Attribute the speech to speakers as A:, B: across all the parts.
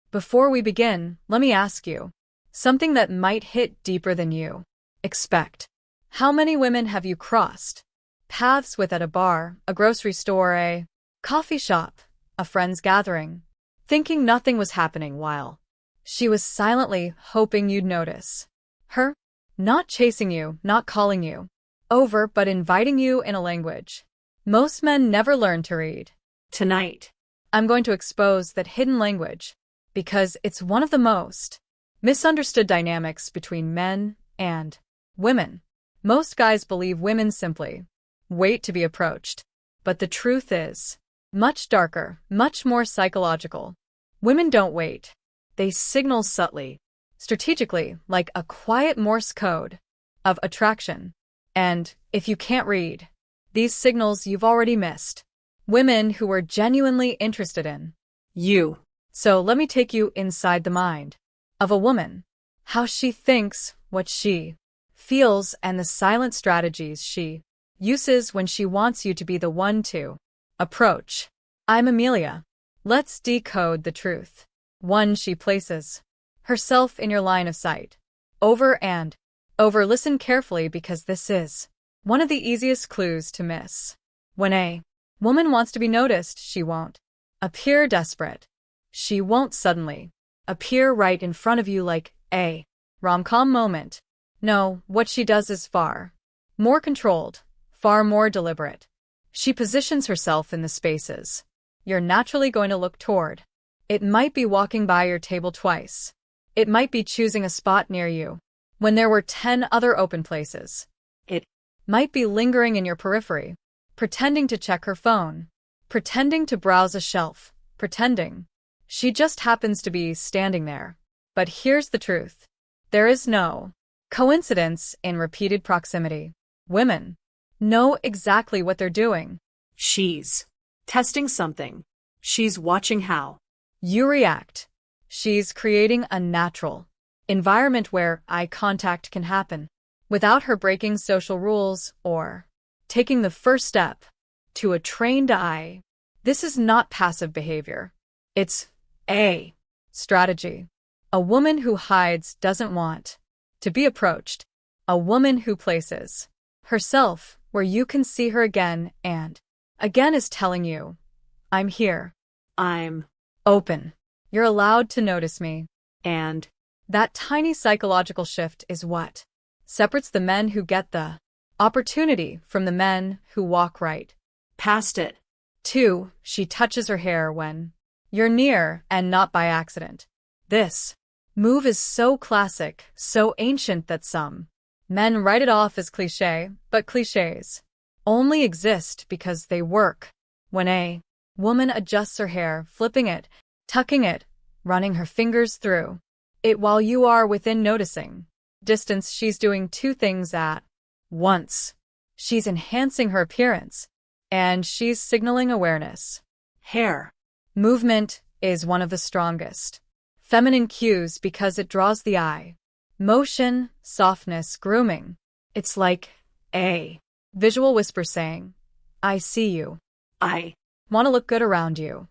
A: Before we begin, let me ask you something that might hit deeper than you expect. How many women have you crossed paths with at a bar, a grocery store, a coffee shop, a friend's gathering, thinking nothing was happening while she was silently hoping you'd notice her? Not chasing you, not calling you over, but inviting you in a language most men never learn to read. Tonight, I'm going to expose that hidden language because it's one of the most misunderstood dynamics between men and women. Most guys believe women simply wait to be approached, but the truth is much darker, much more psychological. Women don't wait. They signal subtly, strategically, like a quiet Morse code of attraction. And if you can't read these signals, you've already missed women who are genuinely interested in you. So let me take you inside the mind of a woman, how she thinks, what she feels, and the silent strategies she uses when she wants you to be the one to approach. I'm Amelia. Let's decode the truth. 1. She places herself in your line of sight. Over and over. Listen carefully because this is one of the easiest clues to miss. When a woman wants to be noticed, she won't appear desperate. She won't suddenly appear right in front of you like a rom-com moment. No, what she does is far more controlled, far more deliberate. She positions herself in the spaces you're naturally going to look toward. It might be walking by your table twice. It might be choosing a spot near you when there were 10 other open places. It might be lingering in your periphery, pretending to check her phone, pretending to browse a shelf, pretending she just happens to be standing there. But here's the truth. There is no coincidence in repeated proximity. Women know exactly what they're doing. She's testing something. She's watching how you react. She's creating a natural environment where eye contact can happen without her breaking social rules or taking the first step to a trained eye. This is not passive behavior. It's a strategy. A woman who hides doesn't want to be approached. A woman who places herself where you can see her again and again is telling you, I'm here. I'm open. You're allowed to notice me. And that tiny psychological shift is what separates the men who get the opportunity from the men who walk right past it. 2. She touches her hair when you're near and not by accident. This move is so classic, so ancient that some men write it off as cliché, but clichés only exist because they work. When a woman adjusts her hair, flipping it, tucking it, running her fingers through it while you are within noticing distance, she's doing two things at once. She's enhancing her appearance, and she's signaling awareness. Hair movement is one of the strongest feminine cues because it draws the eye. Motion, softness, grooming. It's like a visual whisper saying, I see you. I want to look good around you.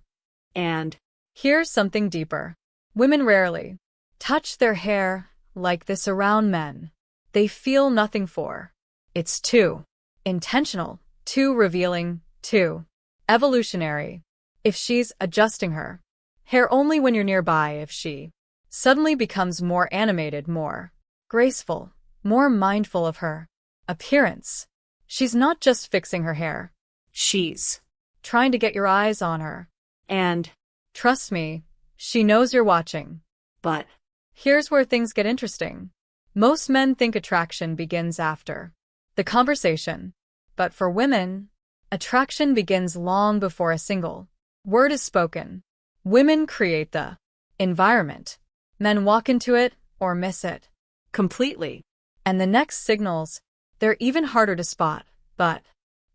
A: And here's something deeper. Women rarely touch their hair like this around men. They feel nothing for. It's too intentional, too revealing, too evolutionary. If she's adjusting her hair only when you're nearby, if she suddenly becomes more animated, more graceful, more mindful of her appearance, she's not just fixing her hair. She's trying to get your eyes on her. And trust me, she knows you're watching. But here's where things get interesting. Most men think attraction begins after the conversation. But for women, attraction begins long before a single word is spoken. Women create the environment. Men walk into it or miss it completely. And the next signals, they're even harder to spot, but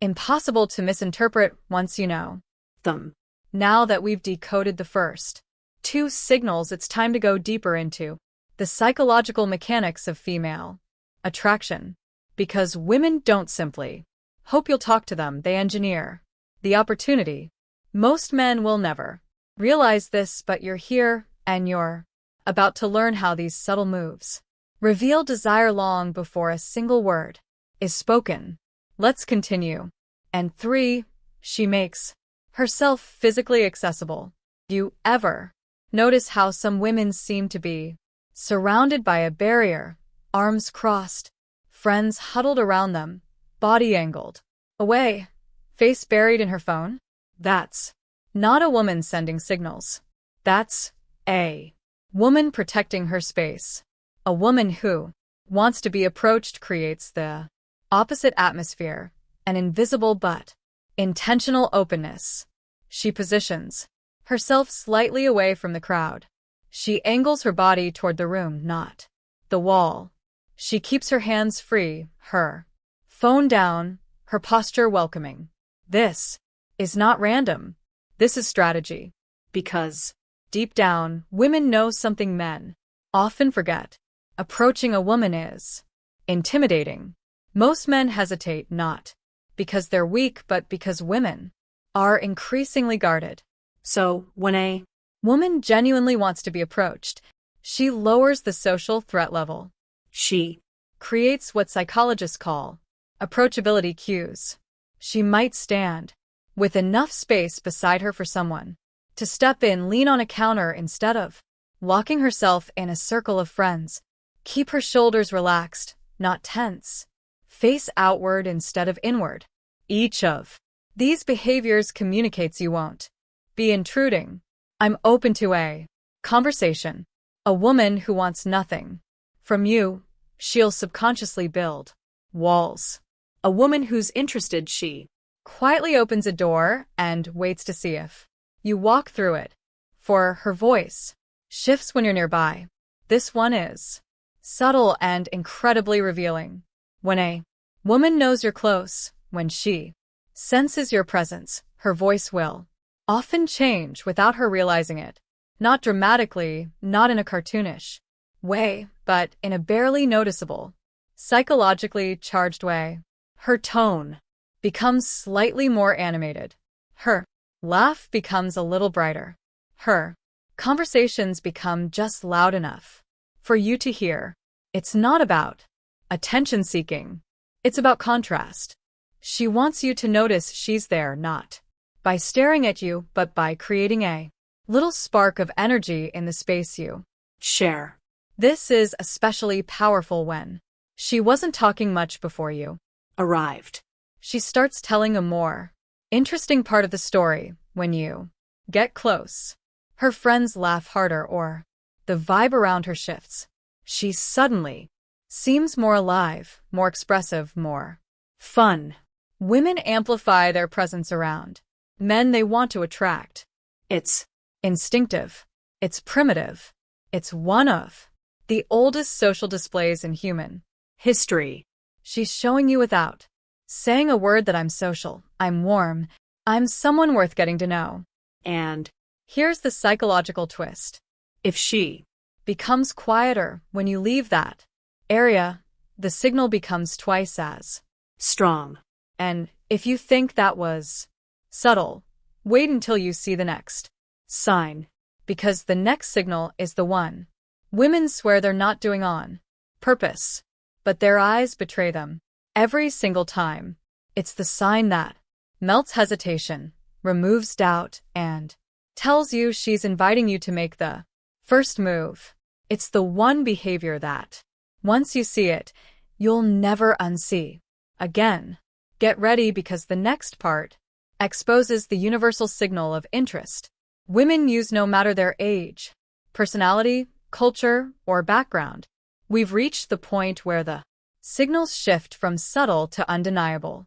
A: impossible to misinterpret once you know them. Now that we've decoded the first 2 signals, it's time to go deeper into the psychological mechanics of female attraction. Because women don't simply hope you'll talk to them, they engineer the opportunity. Most men will never realize this, but you're here And you're about to learn how these subtle moves reveal desire long before a single word is spoken. Let's continue. And 3, she makes herself physically accessible. You ever notice how some women seem to be surrounded by a barrier, arms crossed, friends huddled around them, body angled away, face buried in her phone? That's not a woman sending signals. That's a woman protecting her space. A woman who wants to be approached creates the opposite atmosphere, an invisible but intentional openness. She positions herself slightly away from the crowd. She angles her body toward the room, not the wall. She keeps her hands free, her phone down, her posture welcoming. This is not random. This is strategy. Because deep down, women know something men often forget. Approaching a woman is intimidating. Most men hesitate not because they're weak, but because women are increasingly guarded. So, when a woman genuinely wants to be approached, she lowers the social threat level. She creates what psychologists call approachability cues. She might stand with enough space beside her for someone to step in, lean on a counter instead of locking herself in a circle of friends. Keep her shoulders relaxed, not tense. Face outward instead of inward. Each of these behaviors communicates you won't be intruding. I'm open to a conversation. A woman who wants nothing from you, she'll subconsciously build walls. A woman who's interested, she quietly opens a door and waits to see if you walk through it. For her voice shifts when you're nearby. This one is subtle and incredibly revealing. When a woman knows you're close, when she senses your presence, her voice will often change without her realizing it. Not dramatically, not in a cartoonish way, but in a barely noticeable, psychologically charged way. Her tone becomes slightly more animated. Her laugh becomes a little brighter. Her conversations become just loud enough for you to hear. It's not about attention-seeking. It's about contrast. She wants you to notice she's there, not by staring at you, but by creating a little spark of energy in the space you share. This is especially powerful when she wasn't talking much before you arrived. She starts telling a more interesting part of the story when you get close. Her friends laugh harder or the vibe around her shifts. She suddenly seems more alive, more expressive, more fun. Women amplify their presence around men they want to attract. It's instinctive. It's primitive. It's one of the oldest social displays in human history. She's showing you without saying a word that I'm social, I'm warm, I'm someone worth getting to know. And here's the psychological twist. If she becomes quieter when you leave that area, the signal becomes twice as strong. And if you think that was subtle, wait until you see the next sign, because the next signal is the one women swear they're not doing on purpose, but their eyes betray them every single time. It's the sign that melts hesitation, removes doubt, and tells you she's inviting you to make the first move. It's the one behavior that, once you see it, you'll never unsee again. Get ready, because the next part exposes the universal signal of interest women use no matter their age, personality, culture, or background. We've reached the point where the signals shift from subtle to undeniable.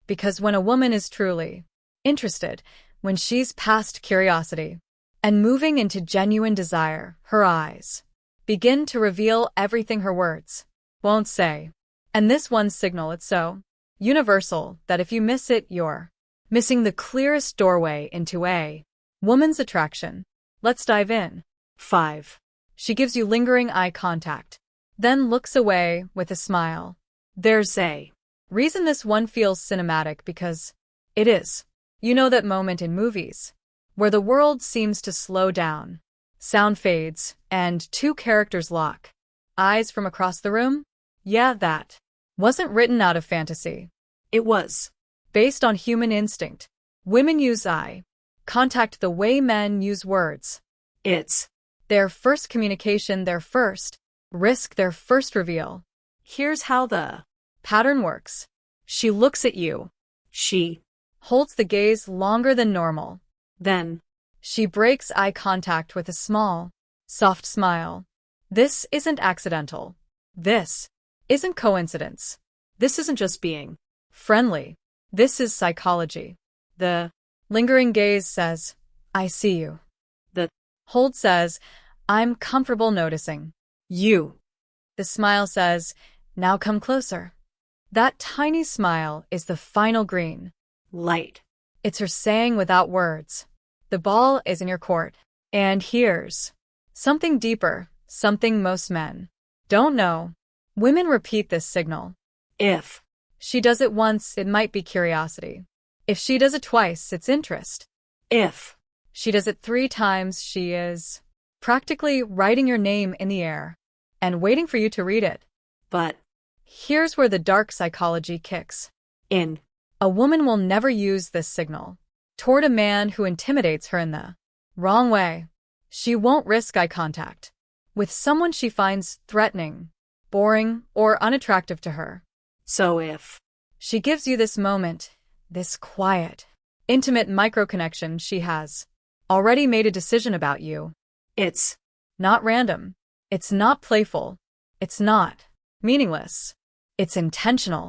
A: Because when a woman is truly interested, when she's past curiosity and moving into genuine desire, her eyes begin to reveal everything her words won't say. And this one signal, it's so universal that if you miss it, you're missing the clearest doorway into a woman's attraction. Let's dive in. 5. She gives you lingering eye contact, then looks away with a smile. There's a reason this one feels cinematic, because it is. You know that moment in movies where the world seems to slow down. Sound fades, and two characters lock. Eyes from across the room? Yeah, that. Wasn't written out of fantasy.
B: It was.
A: Based on human instinct. Women use eye contact the way men use words.
B: It's
A: Their first communication, their first risk, their first reveal.
B: Here's how the
A: Pattern works. She looks at you.
B: she
A: Holds the gaze longer than normal.
B: then
A: She breaks eye contact with a small, soft smile. This isn't accidental. This isn't coincidence.
B: this isn't just being.
A: Friendly. This is psychology. The lingering gaze says, I see you.
B: The
A: Hold says, I'm comfortable noticing.
B: you
A: The smile says, now come closer. That tiny smile is the final green.
B: light.
A: It's her saying without words. The ball is in your court. And here's something deeper, something most men don't know. Women repeat this signal.
B: If
A: She does it once, it might be curiosity. If she does it twice, it's interest.
B: if
A: She does it 3 times, she is practically writing your name in the air and waiting for you to read it.
B: but
A: Here's where the dark psychology kicks.
B: in
A: A woman will never use this signal toward a man who intimidates her in the wrong way. She won't risk eye contact with someone she finds threatening, boring, or unattractive to her.
B: so if
A: She gives you this moment, this quiet, intimate micro-connection. She has already made a decision about you.
B: it's
A: Not random. It's not playful. It's not meaningless. It's intentional.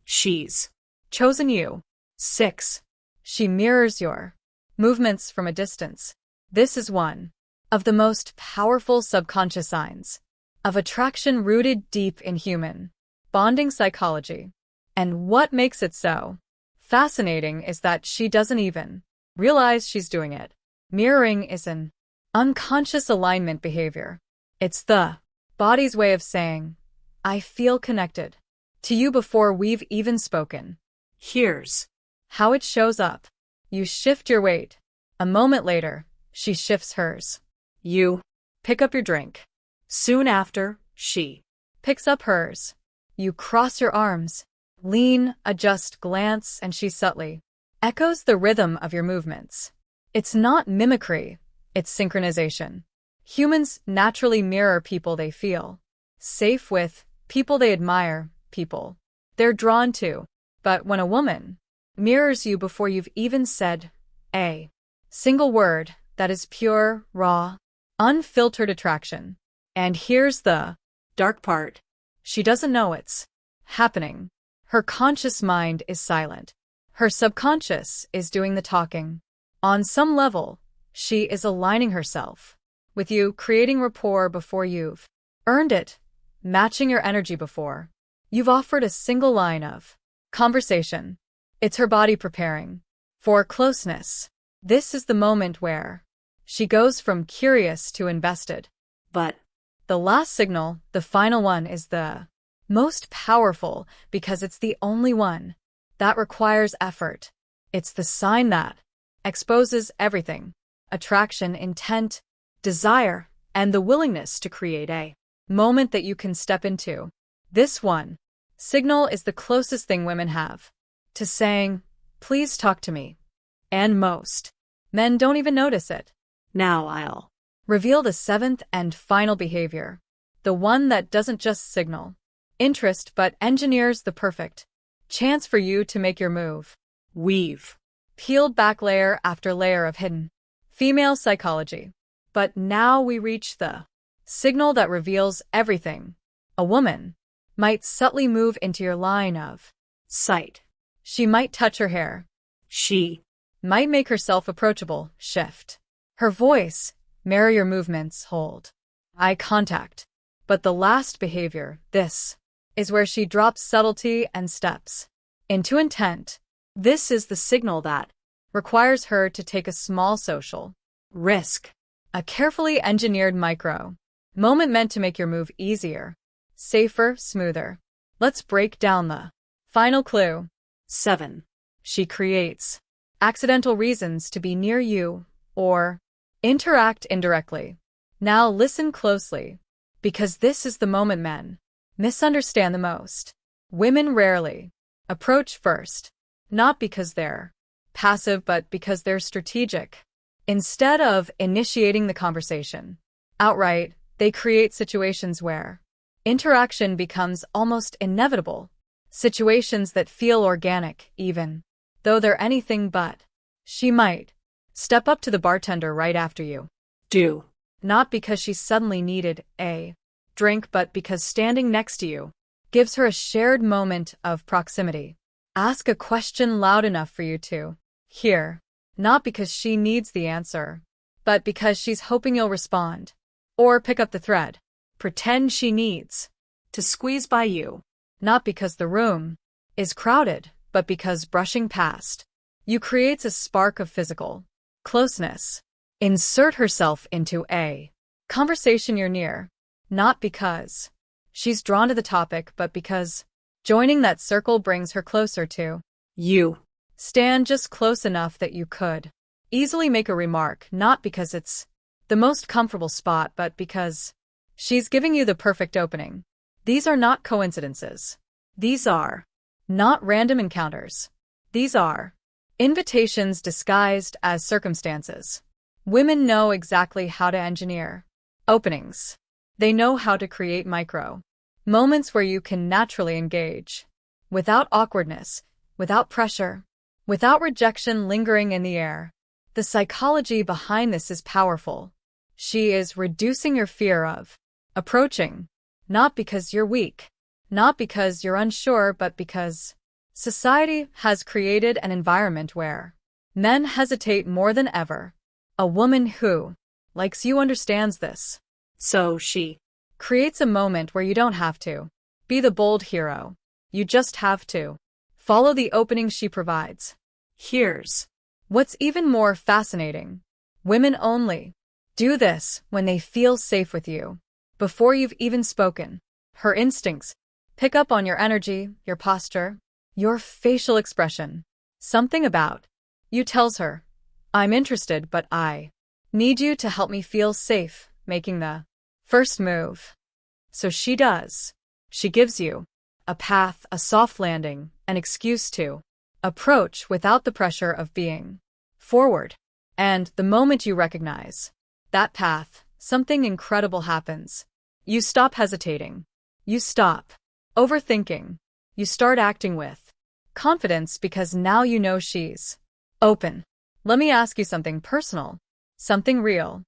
B: she's
A: Chosen you. 6. She mirrors your movements from a distance. This is one of the most powerful subconscious signs of attraction rooted deep in human bonding psychology. And what makes it so fascinating is that she doesn't even realize she's doing it. Mirroring is an unconscious alignment behavior. It's the body's way of saying, I feel connected to you before we've even spoken.
B: here's
A: How it shows up. You shift your weight. A moment later, she shifts hers.
B: you
A: Pick up your drink.
B: soon after she
A: Picks up hers. You cross your arms, lean, adjust, glance, and she subtly echoes the rhythm of your movements. It's not mimicry, it's synchronization. Humans naturally mirror people they feel safe with, people they admire, people they're drawn to. But when a woman mirrors you before you've even said a single word, that is pure, raw, unfiltered attraction. And here's the
B: dark part.
A: she doesn't know it's happening. Her conscious mind is silent. Her subconscious is doing the talking. On some level, she is aligning herself with you, creating rapport before you've earned it, matching your energy before you've offered a single line of conversation. It's her body preparing for closeness. This is the moment where she goes from curious to invested.
B: But
A: The last signal, the final one, is the most powerful because it's the only one that requires effort. It's the sign that exposes everything: attraction, intent, desire, and the willingness to create a moment that you can step into. This one signal is the closest thing women have to saying, please talk to me. And most men don't even notice it.
B: now I'll
A: Reveal the 7th and final behavior. The one that doesn't just signal interest but engineers the perfect chance for you to make your move.
B: weave
A: Peeled back layer after layer of hidden female psychology. But now we reach the signal that reveals everything. A woman might subtly move into your line of
B: sight.
A: She might touch her hair.
B: She
A: Might make herself approachable, shift her voice, mirror your movements, hold eye contact. But the last behavior, this is where she drops subtlety and steps into intent. This is the signal that requires her to take a small social risk, a carefully engineered micro moment meant to make your move easier, safer, smoother. Let's break down the final clue.
B: 7.
A: She creates accidental reasons to be near you or interact indirectly. Now listen closely, because this is the moment men misunderstand the most. Women rarely approach first, not because they're passive but because they're strategic. Instead of initiating the conversation outright, they create situations where interaction becomes almost inevitable, situations that feel organic even though they're anything but. She might step up to the bartender right after you.
B: Do.
A: Not because she suddenly needed a drink, but because standing next to you gives her a shared moment of proximity. Ask a question loud enough for you to hear, not because she needs the answer, but because she's hoping you'll respond. Or pick up the thread. Pretend she needs
B: To squeeze by you.
A: not because the room is crowded, but because brushing past you creates a spark of physical closeness. Insert herself into a conversation you're near, not because she's drawn to the topic, but because joining that circle brings her closer to
B: You.
A: stand just close enough that you could easily make a remark, not because it's the most comfortable spot, but because she's giving you the perfect opening. These are not coincidences. These are not random encounters. These are invitations disguised as circumstances. Women know exactly how to engineer openings. They know how to create micro moments where you can naturally engage, without awkwardness, without pressure, without rejection lingering in the air. The psychology behind this is powerful. She is reducing your fear of approaching, not because you're weak, not because you're unsure, but because society has created an environment where men hesitate more than ever. A woman who likes you understands this.
B: So she
A: Creates a moment where you don't have to be the bold hero. You just have to follow the opening she provides.
B: hears.
A: What's even more fascinating, women only do this when they feel safe with you, before you've even spoken. Her instincts pick up on your energy, your posture, your facial expression. Something about you tells her, I'm interested, but I need you to help me feel safe making the first move. So she does. She gives you a path, a soft landing, an excuse to approach without the pressure of being forward. And the moment you recognize that path, something incredible happens. You stop hesitating. You stop overthinking. You start acting with confidence because now you know she's open. Let me ask you something personal, something real.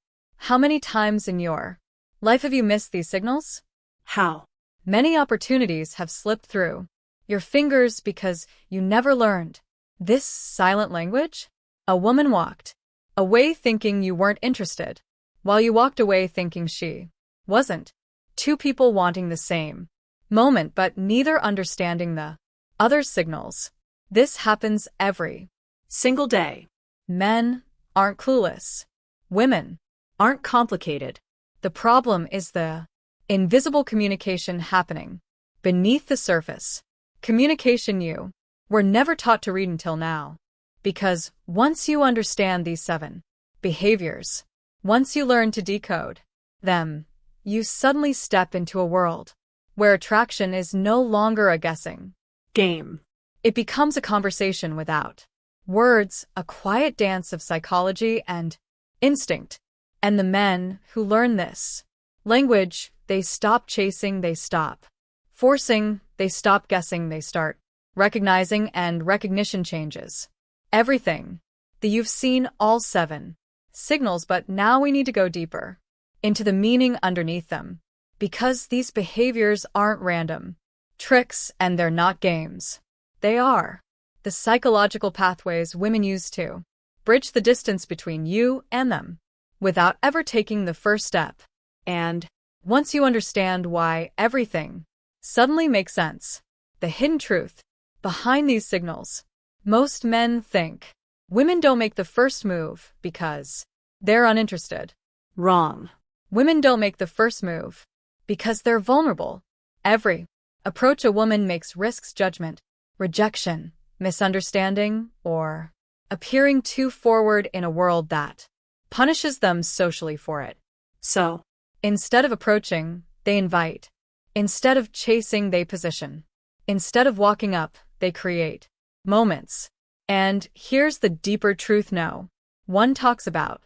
A: How many times in your life have you missed these signals?
B: How?
A: Many opportunities have slipped through your fingers because you never learned this silent language. A woman walked away thinking you weren't interested, while you walked away thinking she wasn't. Two people wanting the same moment but neither understanding the other's signals. This happens every
B: Single day.
A: Men aren't clueless. Women aren't complicated. The problem is the invisible communication happening beneath the surface. Communication you were never taught to read until now. Because once you understand these 7 behaviors, once you learn to decode them, you suddenly step into a world where attraction is no longer a guessing
B: Game.
A: It becomes a conversation without words, a quiet dance of psychology and instinct. And the men who learn this language, they stop chasing, they stop forcing, they stop guessing, they start recognizing, and recognition changes everything. You've seen all 7 signals, but now we need to go deeper into the meaning underneath them. Because these behaviors aren't random tricks and they're not games. They are the psychological pathways women use to bridge the distance between you and them without ever taking the first step. And once you understand why, everything suddenly makes sense. The hidden truth behind these signals. Most men think women don't make the first move because they're uninterested.
B: Wrong.
A: Women don't make the first move because they're vulnerable. Every approach a woman makes risks judgment, rejection, misunderstanding, or appearing too forward in a world that punishes them socially for it.
B: So
A: Instead of approaching, they invite. Instead of chasing, they position. Instead of walking up, they create moments. And here's the deeper truth no one talks about.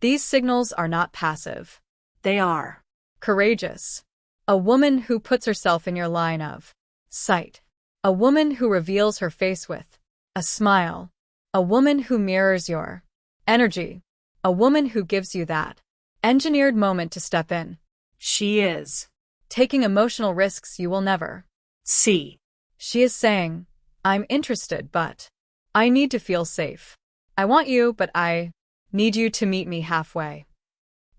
A: These signals are not passive.
B: They are
A: Courageous. A woman who puts herself in your line of sight. A woman who reveals her face with a smile. A woman who mirrors your energy. A woman who gives you that engineered moment to step in.
B: She is
A: Taking emotional risks you will never
B: see.
A: She is saying, I'm interested, but I need to feel safe. I want you, but I need you to meet me halfway.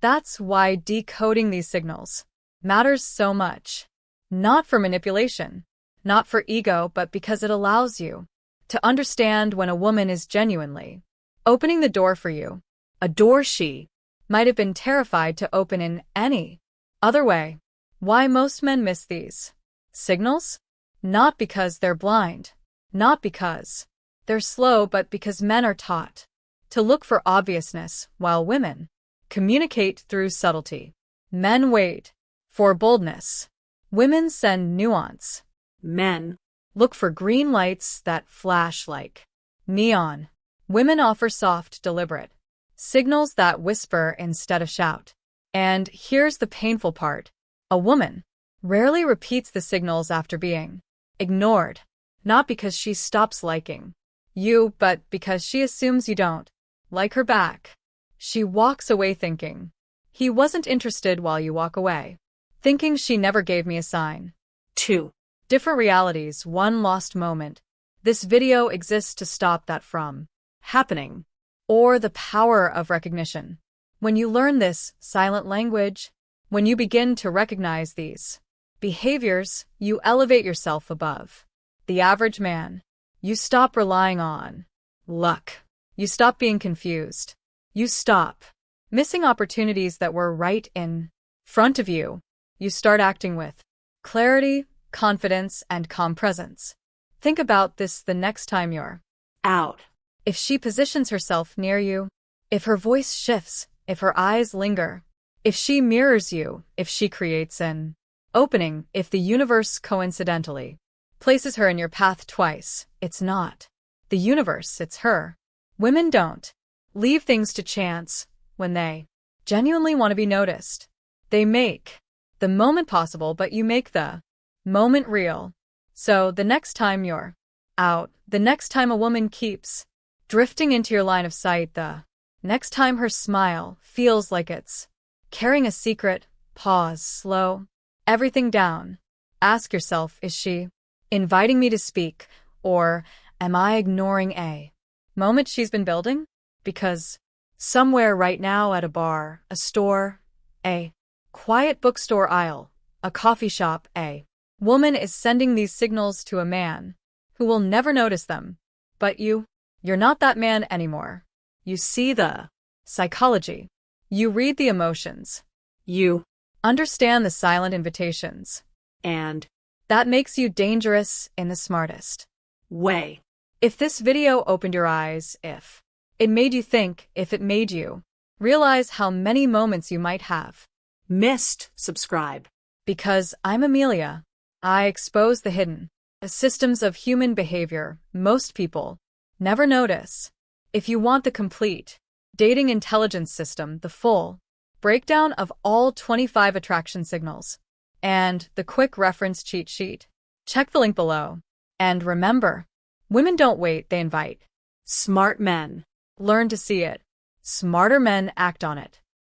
A: That's why decoding these signals matters so much. Not for manipulation, not for ego, but because it allows you to understand when a woman is genuinely opening the door for you, a door she might have been terrified to open in any other way. Why most men miss these signals? Not because they're blind, not because they're slow, but because men are taught to look for obviousness while women communicate through subtlety. Men wait for boldness. Women send nuance.
B: Men
A: Look for green lights that flash like neon. Women offer soft, deliberate signals that whisper instead of shout. And here's the painful part. A woman rarely repeats the signals after being ignored, not because she stops liking you, but because she assumes you don't like her back. She walks away thinking, he wasn't interested while you walk away. Thinking she never gave me a sign.
B: 2.
A: Different realities, one lost moment. This video exists to stop that from happening. Or the power of recognition. When you learn this silent language, when you begin to recognize these behaviors, you elevate yourself above the average man. You stop relying on luck. You stop being confused. You stop missing opportunities that were right in front of you. You start acting with clarity, confidence, and calm presence. Think about this the next time you're
B: out.
A: If she positions herself near you, if her voice shifts, if her eyes linger, if she mirrors you, if she creates an opening, if the universe coincidentally places her in your path twice, it's not the universe, it's her. Women don't leave things to chance when they genuinely want to be noticed. They make the moment possible, but you make the moment real. So the next time you're out, the next time a woman keeps drifting into your line of sight, the next time her smile feels like it's carrying a secret, pause, slow everything down. Ask yourself, is she inviting me to speak, or am I ignoring a moment she's been building? Because somewhere right now at a bar, a store, a quiet bookstore aisle, a coffee shop, a woman is sending these signals to a man who will never notice them. But you're not that man anymore. You see the psychology. You read the emotions.
B: You
A: understand the silent invitations.
B: and
A: That makes you dangerous in the smartest
B: way.
A: If this video opened your eyes, if it made you think, if it made you realize how many moments you might have
B: Missed. Subscribe.
A: because I'm Amelia, I expose the hidden systems of human behavior most people never notice. If you want the complete dating intelligence system, the full breakdown of all 25 attraction signals, and the quick reference cheat sheet, check the link below. And remember, women don't wait, they invite.
B: Smart men
A: Learn to see it. Smarter men act on it.